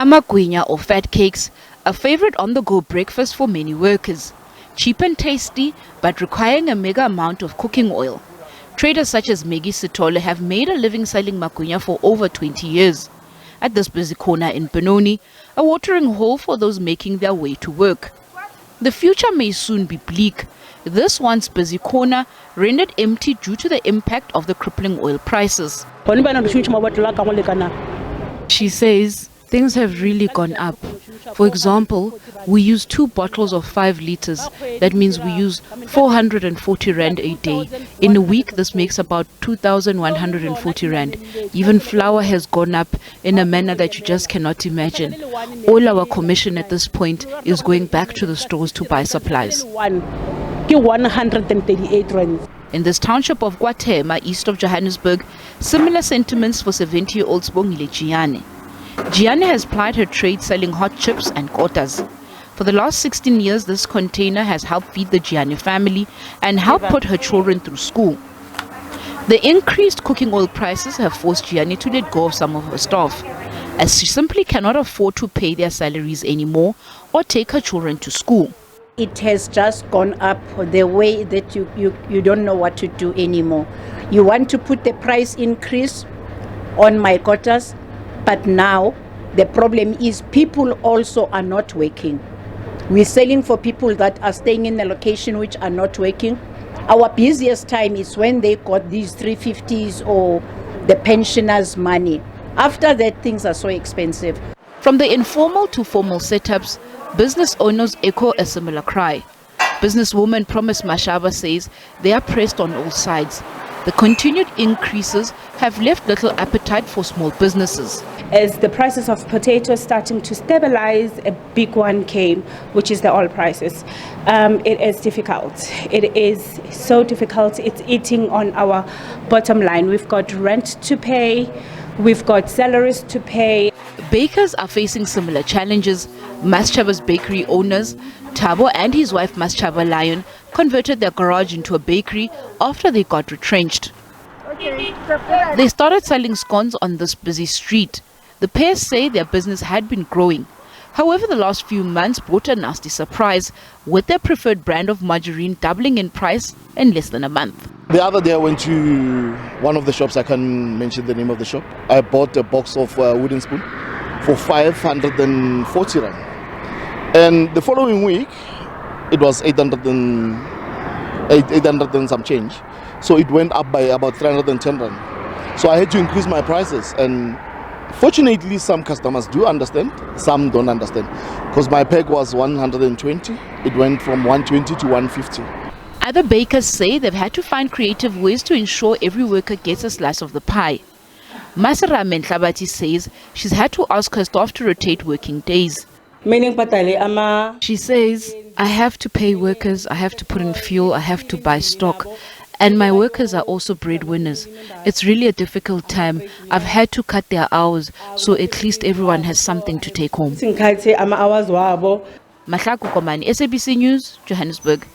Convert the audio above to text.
Amagwinya or fat cakes, a favorite on-the-go breakfast for many workers. Cheap and tasty, but requiring a mega amount of cooking oil. Traders such as Megi Sitole have made a living selling magwinya for over 20 years. At this busy corner in Benoni, a watering hole for those making their way to work. The future may soon be bleak. This once busy corner rendered empty due to the impact of the crippling oil prices. She says things have really gone up. For example, we use 2 bottles of 5 liters. That means we use 440 rand a day. In a week, this makes about 2,140 rand. Even flour has gone up in a manner that you just cannot imagine. All our commission at this point is going back to the stores to buy supplies. 138 rand. In this township of Gauteng, east of Johannesburg, similar sentiments for 70-year-old Sibongile Gianni. Gianni has plied her trade selling hot chips and kotas. For the last 16 years, this container has helped feed the Gianni family and helped put her children through school. The increased cooking oil prices have forced Gianni to let go of some of her staff, as she simply cannot afford to pay their salaries anymore or take her children to school. It has just gone up the way that you don't know what to do anymore. You want to put the price increase on my quotas, but now the problem is people also are not working. We're selling for people that are staying in the location which are not working. Our busiest time is when they got these 350s or the pensioners' money. After that, things are so expensive. From the informal to formal setups, business owners echo a similar cry. Businesswoman Promise Mashaba says they are pressed on all sides. The continued increases have left little appetite for small businesses. As the prices of potatoes starting to stabilize, a big one came, which is the oil prices. It is difficult. It is so difficult. It's eating on our bottom line. We've got rent to pay. We've got salaries to pay. Bakers are facing similar challenges. Maschaba's bakery owners, Thabo and his wife Maschaba Lion, converted their garage into a bakery after they got retrenched. They started selling scones on this busy street. The pair say their business had been growing. However, the last few months brought a nasty surprise, with their preferred brand of margarine doubling in price in less than a month. The other day I went to one of the shops, I can't mention the name of the shop. I bought a box of wooden spoon for 540 rand. And the following week, it was 800 and some change. So it went up by about 310 rand. So I had to increase my prices. And fortunately, some customers do understand, some don't understand. Because my pack was 120, it went from 120 to 150. Other bakers say they've had to find creative ways to ensure every worker gets a slice of the pie. Masara Mentlabati says she's had to ask her staff to rotate working days. She says, I have to pay workers, I have to put in fuel, I have to buy stock. And my workers are also breadwinners. It's really a difficult time. I've had to cut their hours, so at least everyone has something to take home. Mahlaku Komani, SABC News, Johannesburg.